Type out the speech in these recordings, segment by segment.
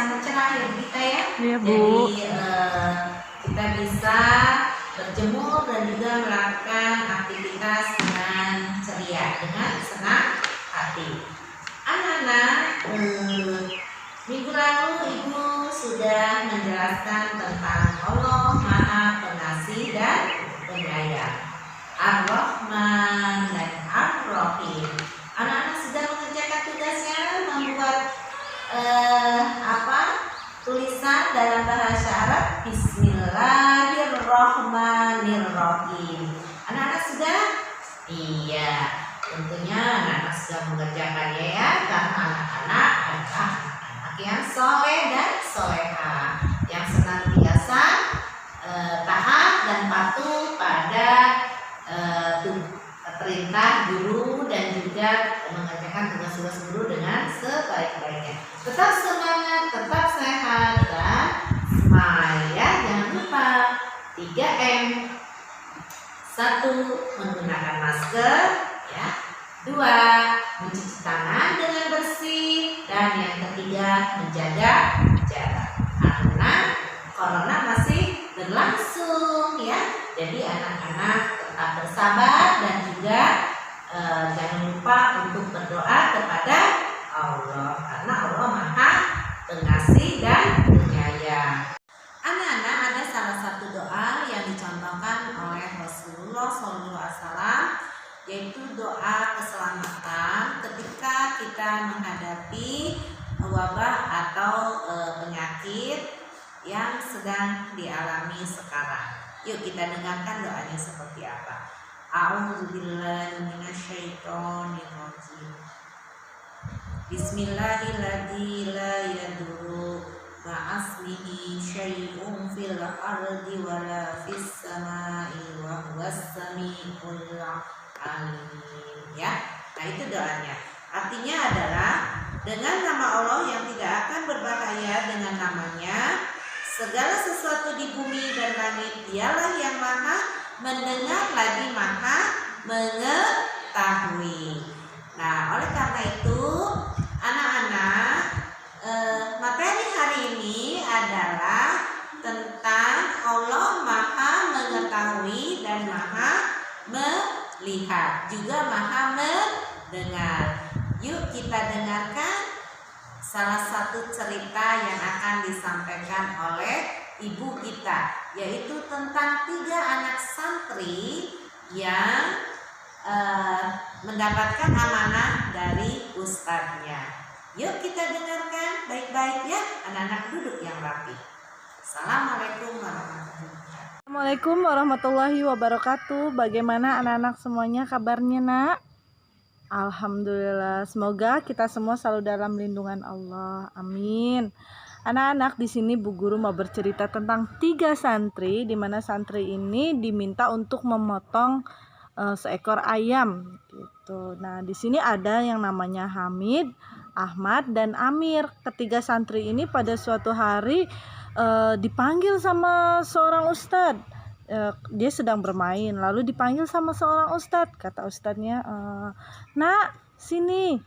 sangat cerah ya kita ya. Iya, Bu. Jadi kita bisa berjemur dan juga melakukan aktivitas dengan ceria, dengan senang hati. Anak-anak, minggu lalu Ibu sudah menjelaskan tentang Allah Maha Pengasih dan Penyayang, Ar-Rahman dan Ar-Rahim. Anak-anak sudah mengerjakan tugasnya membuat tulisan dalam bahasa Arab Bismillahirrahmanirrahim. Anak-anak sudah? Iya, tentunya anak-anak sudah mengerjakannya ya, karena anak-anak adalah anak-anak yang soleh dan soleha, yang senantiasa taat dan patuh pada perintah guru dan juga mengerjakan tugas-tugas guru dengan sebaik-baiknya. Tetap semangat, tetap sehat dan smile ya. Jangan lupa 3M. 1. Menggunakan masker ya. 2. Mencuci tangan dengan bersih, dan yang ketiga menjaga jarak karena corona masih berlangsung ya. Jadi anak-anak tetap bersabar dan juga jangan lupa untuk berdoa kepada Allah, karena Allah Maha Pengasih dan Penyayang. Anak-anak, ada salah satu doa yang dicontohkan oleh Rasulullah SAW, yaitu doa keselamatan ketika kita menghadapi wabah atau penyakit yang sedang dialami sekarang. Yuk kita dengarkan doanya seperti apa. A'udzubillahi minasyaitonirrajim. Bismillahirrahmanirrahim. La yadurru ma'asmihi syai'un fil ardi wala fis samai wa huwas samiul alim. Ya. Nah, itu doanya. Artinya adalah dengan nama Allah yang tidak akan berbahaya dengan namanya, segala sesuatu di bumi dan langit dialah yang maha mendengar lagi maha mengetahui. Nah, oleh karena itu anak-anak, materi hari ini adalah tentang Allah maha mengetahui dan maha melihat, juga maha mendengar. Yuk kita dengarkan salah satu cerita yang akan disampaikan oleh ibu kita, yaitu tentang 3 anak santri yang mendapatkan amanah dari ustadznya. Yuk kita dengarkan baik-baik ya, anak-anak duduk yang rapi. Assalamualaikum warahmatullahi wabarakatuh. Assalamualaikum warahmatullahi wabarakatuh. Bagaimana anak-anak semuanya kabarnya, Nak? Alhamdulillah, semoga kita semua selalu dalam lindungan Allah. Amin. Anak-anak, di sini Bu Guru mau bercerita tentang 3 santri, di mana santri ini diminta untuk memotong seekor ayam gitu. Nah, di sini ada yang namanya Hamid, Ahmad, dan Amir. Ketiga santri ini pada suatu hari dipanggil sama seorang ustadz. Dia sedang bermain, lalu dipanggil sama seorang ustadz. Kata ustadznya, "Nak, sini,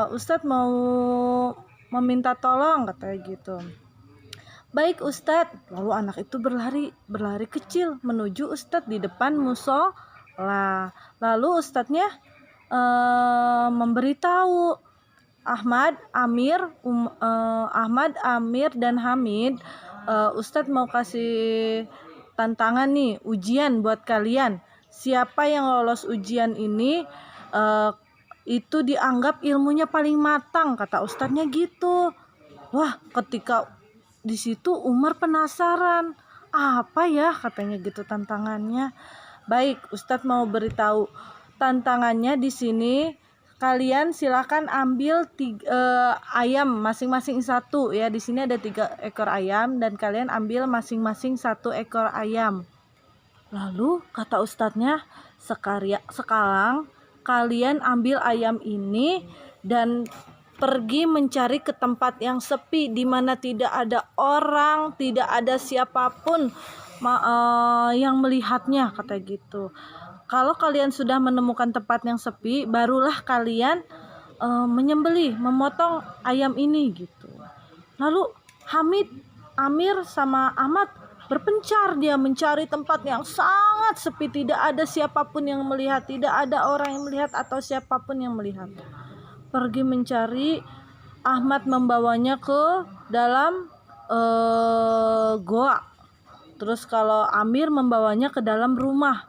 ustadz mau meminta tolong," katanya gitu. "Baik ustadz." Lalu anak itu berlari kecil menuju ustadz di depan musola. Lalu ustadznya memberitahu Ahmad, Amir dan Hamid, ustadz mau kasih tantangan nih, ujian buat kalian. Siapa yang lolos ujian ini itu dianggap ilmunya paling matang, kata ustadznya gitu. Wah, ketika di situ Umar penasaran, apa ya katanya gitu tantangannya. Baik, ustadz mau beritahu tantangannya di sini. Kalian silakan ambil 3 ayam masing-masing 1 ya. Di sini ada 3 ekor ayam dan kalian ambil masing-masing 1 ekor ayam. Lalu kata ustadznya, sekarang kalian ambil ayam ini dan pergi mencari ke tempat yang sepi, di mana tidak ada orang, tidak ada siapapun yang melihatnya, kata gitu. Kalau kalian sudah menemukan tempat yang sepi, barulah kalian memotong ayam ini gitu. Lalu Hamid, Amir sama Ahmad berpencar, dia mencari tempat yang sangat sepi, tidak ada siapapun yang melihat, tidak ada orang yang melihat atau siapapun yang melihat. Pergi mencari, Ahmad membawanya ke dalam goa. Terus kalau Amir membawanya ke dalam rumah.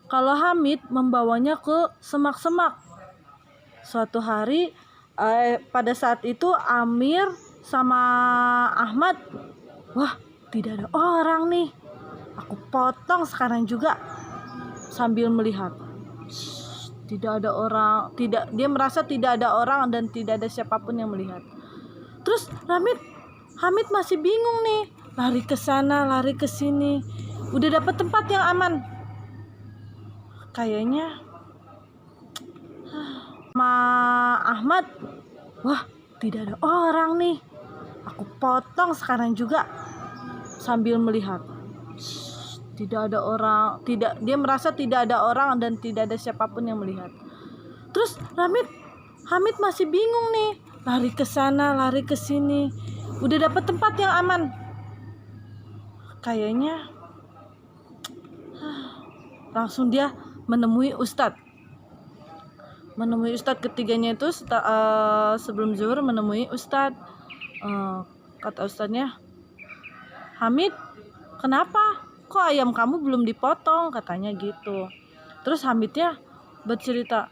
Kalau Hamid membawanya ke semak-semak. Suatu hari pada saat itu Amir sama Ahmad, wah, tidak ada orang nih. Aku potong sekarang juga, sambil melihat. Tidak ada orang, dia merasa tidak ada orang dan tidak ada siapapun yang melihat. Terus Hamid masih bingung nih, lari ke sana, lari ke sini. Udah dapat tempat yang aman. Kayaknya sama Ahmad, wah, tidak ada orang nih. Aku potong sekarang juga, sambil melihat. Tidak ada orang, dia merasa tidak ada orang dan tidak ada siapapun yang melihat. Terus Hamid masih bingung nih, lari ke sana, lari ke sini. Udah dapat tempat yang aman. Kayaknya langsung dia menemui Ustadz. Ketiganya itu sebelum zuhur menemui Ustadz. Kata Ustadznya, Hamid, kenapa? Kok ayam kamu belum dipotong? Katanya gitu. Terus Hamidnya bercerita,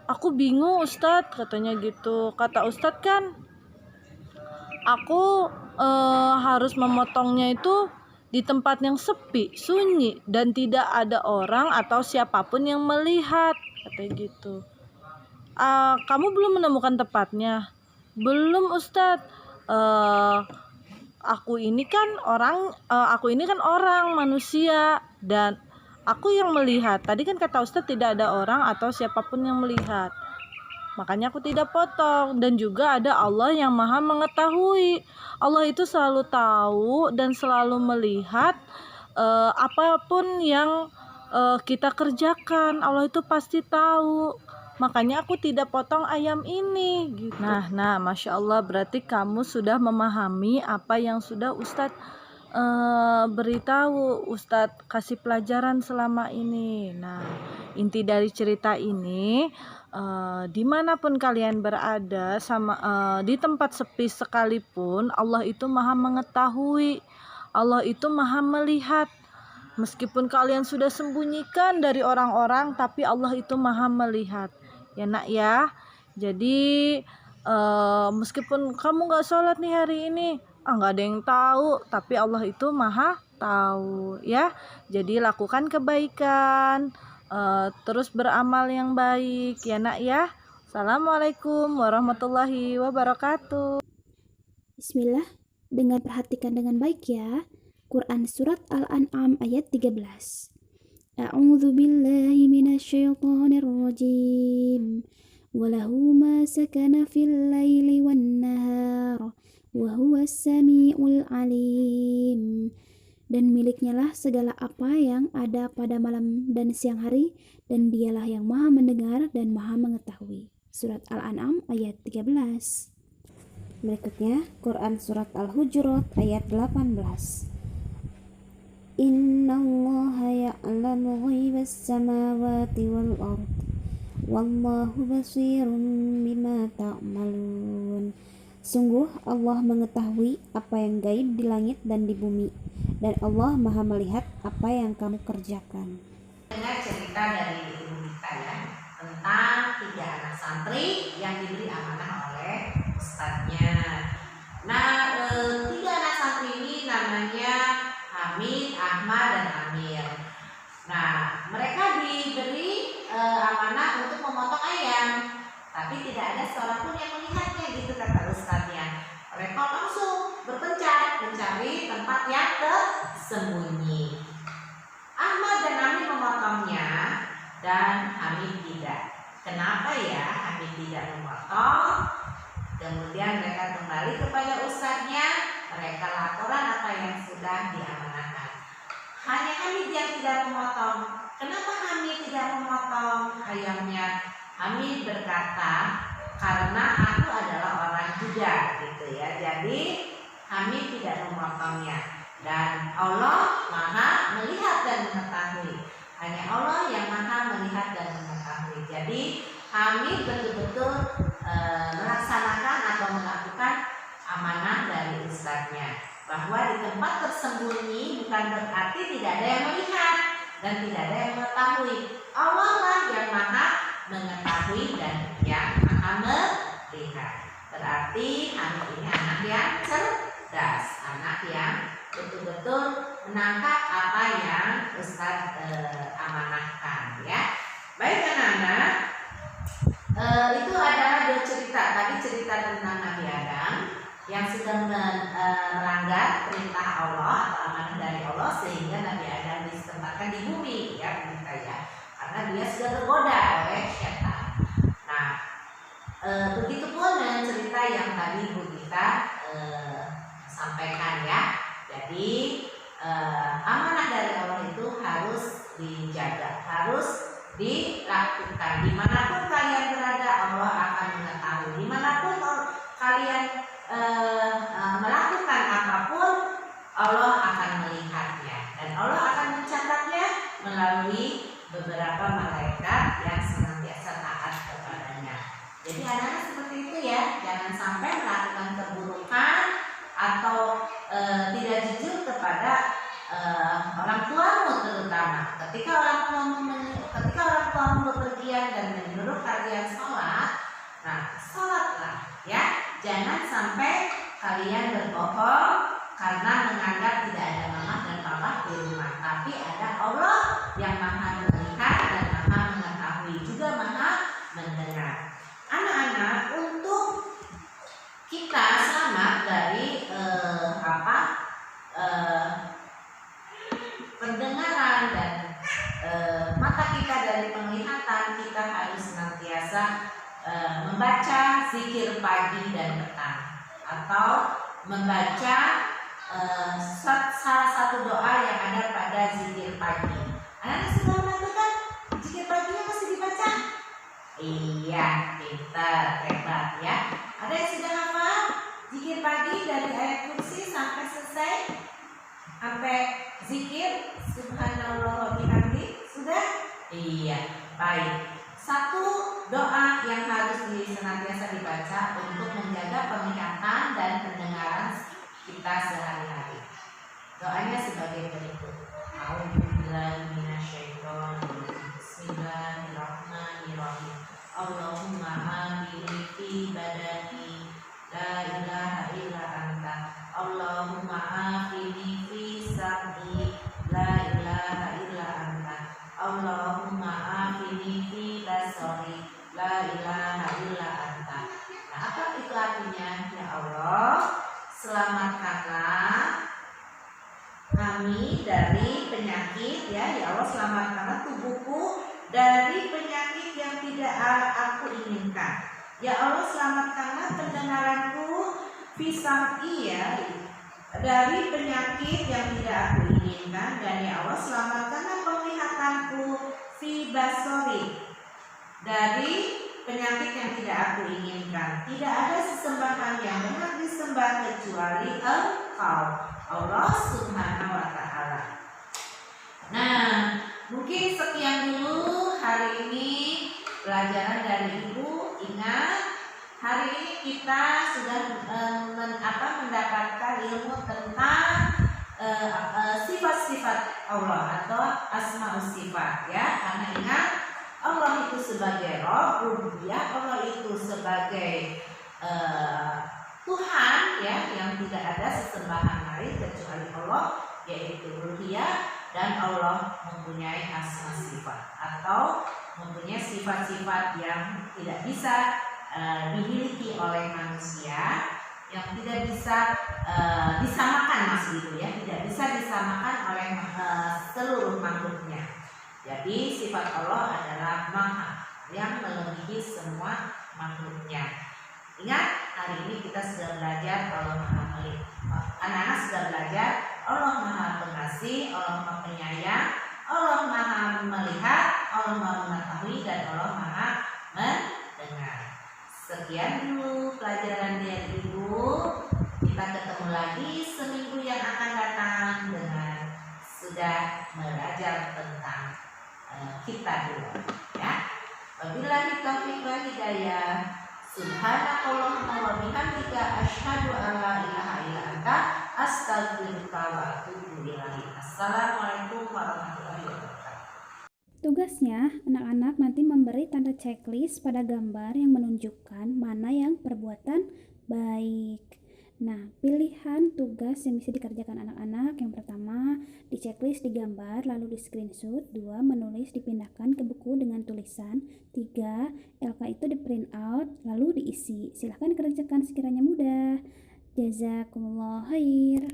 aku bingung Ustadz, katanya gitu. Kata Ustadz kan, aku harus memotongnya itu di tempat yang sepi, sunyi, dan tidak ada orang atau siapapun yang melihat, katanya gitu. Kamu belum menemukan tempatnya? Belum Ustadz. Aku ini kan orang manusia, dan aku yang melihat. Tadi kan kata Ustadz tidak ada orang atau siapapun yang melihat, makanya aku tidak potong. Dan juga ada Allah yang maha mengetahui. Allah itu selalu tahu dan selalu melihat apapun yang kita kerjakan. Allah itu pasti tahu, makanya aku tidak potong ayam ini gitu. Nah, Masya Allah, berarti kamu sudah memahami apa yang sudah Ustadz beritahu, Ustadz kasih pelajaran selama ini. Nah, inti dari cerita ini, dimanapun kalian berada, di tempat sepi sekalipun, Allah itu maha mengetahui, Allah itu maha melihat. Meskipun kalian sudah sembunyikan dari orang-orang, tapi Allah itu maha melihat. Ya nak ya. Jadi meskipun kamu gak sholat nih hari ini, gak ada yang tahu, tapi Allah itu maha tahu ya. Jadi lakukan kebaikan, terus beramal yang baik ya nak ya. Assalamualaikum warahmatullahi wabarakatuh. Bismillah, dengar perhatikan dengan baik ya. Quran Surat Al-An'am ayat 13. A'udzu billahi minasyaitonir rajim. Walahu ma sakana fil laili wan nahar wa huwas samiul alim. Dan miliknya lah segala apa yang ada pada malam dan siang hari, dan dialah yang maha mendengar dan maha mengetahui. Surat Al-An'am ayat 13. Berikutnya Quran Surat Al-Hujurat ayat 18. Innallaha ya'lamu ghaibas samawati wal ard wallahu basirun bima ta'malun. Sungguh Allah mengetahui apa yang gaib di langit dan di bumi, dan Allah maha melihat apa yang kamu kerjakan. Dengar cerita dari ibu kita ya, tentang 3 anak santri yang diberi amanah oleh ustadznya. Nah, 3 anak santri ini namanya Hamid, Ahmad, dan Amir. Nah, mereka diberi amanah untuk memotong ayam, tapi tidak ada seorang pun yang melihatnya, gitu kata ustadznya. Mereka langsung berpencar mencari tempat yang tersembunyi. Ahmad dan Amir memotongnya, dan Hamid tidak. Kenapa ya Hamid tidak memotong? Kemudian mereka kembali kepada ustadznya, mereka laporan apa yang sudah diamanahkan. Hanya Hamid yang tidak memotong. Kenapa Hamid tidak memotong ayamnya? Hamid berkata, karena aku adalah orang juga gitu ya. Jadi Hamid tidak memotongnya, dan Allah Maha melihat dan mengetahui. Hanya Allah yang Maha melihat dan mengetahui. Jadi Hamid betul-betul melaksanakan atau melakukan amanah dari ustadznya, bahwa di tempat tersembunyi bukan berarti tidak ada yang melihat dan tidak ada yang mengetahui. Allah lah yang Maha mengetahui dan yang Maha melihat. Berarti Hamid ini anak yang cerdas, anak yang betul-betul menangkap apa yang Ustadz amanahkan ya. Baik anak-anak, itu adalah dua cerita. Tadi cerita tentang Nabi Adam yang sudah melanggar perintah Allah atau amanah dari Allah sehingga Nabi Adam ditempatkan di bumi ya, kita ya, karena dia sudah tergoda oleh setan. Nah, begitupun dengan cerita yang tadi Bu Gita sampaikan ya. Jadi amanah dari Allah itu harus dijaga, harus dilakukan. Dimanapun kalian berada, Allah akan mengetahui. Dimanapun kalian melakukan apapun, Allah akan melihatnya, dan Allah akan mencatatnya melalui beberapa malaikat yang senantiasa taat kepadanya. Jadi anak-anak seperti itu ya, jangan sampai melakukan keburukan atau tidak jujur kepada orang tuamu terutama. Ketika orang tuamu bepergian dan menyuruh kalian sholat, nah sholatlah ya. Jangan sampai kalian berbohong karena menganggap tidak ada mama dan papa di rumah, tapi ada Allah yang Maha melihat dan Maha mengetahui, juga Maha mendengar. Anak-anak, untuk kita selamat dari pendengaran dan mata kita dari penglihatan, kita harus senantiasa membaca zikir pagi dan petang, atau membaca salah satu doa yang ada pada zikir pagi. Anak-anak sudah melakukan zikir paginya masih dibaca? Iya, pintar, hebat ya. Ada yang sudah hafal zikir pagi dari ayat kursi sampai selesai? Sampai zikir subhanallah wa bihamdi? Sudah? Iya, baik. Satu doa yang harus senantiasa dibaca untuk menjaga penglihatan dan pendengaran kita sehari-hari. Doanya sebagai berikut. A'udzubillahi minasyaitonirrajim. Bismillahirrahmanirrahim. Allahumma amini fi badani la ilaha illa anta. Allahumma afini fi sab'i la ilaha illa anta. Allahumma afini fi basari la ilaha illa anta. Nah, apa itu artinya? Ya Allah, selamatkanlah kami dari penyakit ya. Ya Allah, selamatkanlah tubuhku dari penyakit yang tidak aku inginkan. Ya Allah, selamatkanlah pendengaranku fisam'i ya, dari penyakit yang tidak aku inginkan. Dan ya Allah, selamatkanlah penglihatanku fi basori, dari penyakit yang tidak aku inginkan. Tidak ada sesembahan yang benar disembah kecuali Engkau, Allah Subhanahu wa Ta'ala. Nah, mungkin sekian dulu hari ini pelajaran dari Ibu. Ingat, hari ini kita sudah mendapatkan ilmu tentang sifat-sifat Allah atau asmaul sifat ya. Karena ingat, Allah itu sebagai Rabb, rububiyah, Allah itu sebagai Tuhan ya, yang tidak ada sesembahan lain kecuali Allah, yaitu rububiyah. Dan Allah mempunyai asma sifat atau mempunyai sifat-sifat yang tidak bisa dimiliki oleh manusia, yang tidak bisa disamakan, maksud itu ya, tidak bisa disamakan oleh seluruh makhluknya. Jadi sifat Allah adalah Maha, yang melebihi semua makhluknya. Ingat, hari ini kita sudah belajar Allah Maha Melihat. Anak-anak sudah belajar Allah Maha Pengasih, Allah Maha Penyayang, Allah Maha Melihat, Allah Maha Mengetahui, dan Allah Maha Mendengar. Sekian dulu pelajaran dari Ibu. Kita ketemu lagi seminggu yang akan datang dengan sudah belajar tentang kita dulu, ya. Wabillahi taufiq wal hidayah. Subhanakallahumma wa bihamdika asyhadu an la ilaha illa anta astaghfiruka wa atubu ilaik. Assalamualaikum warahmatullahi wabarakatuh. Tugasnya, anak-anak nanti memberi tanda checklist pada gambar yang menunjukkan mana yang perbuatan baik. Nah, pilihan tugas yang bisa dikerjakan anak-anak yang pertama, di checklist di gambar, lalu di screenshot. 2, menulis dipindahkan ke buku dengan tulisan. 3, LK itu di print out, lalu diisi. Silahkan kerjakan sekiranya mudah. Jazakumullah khair.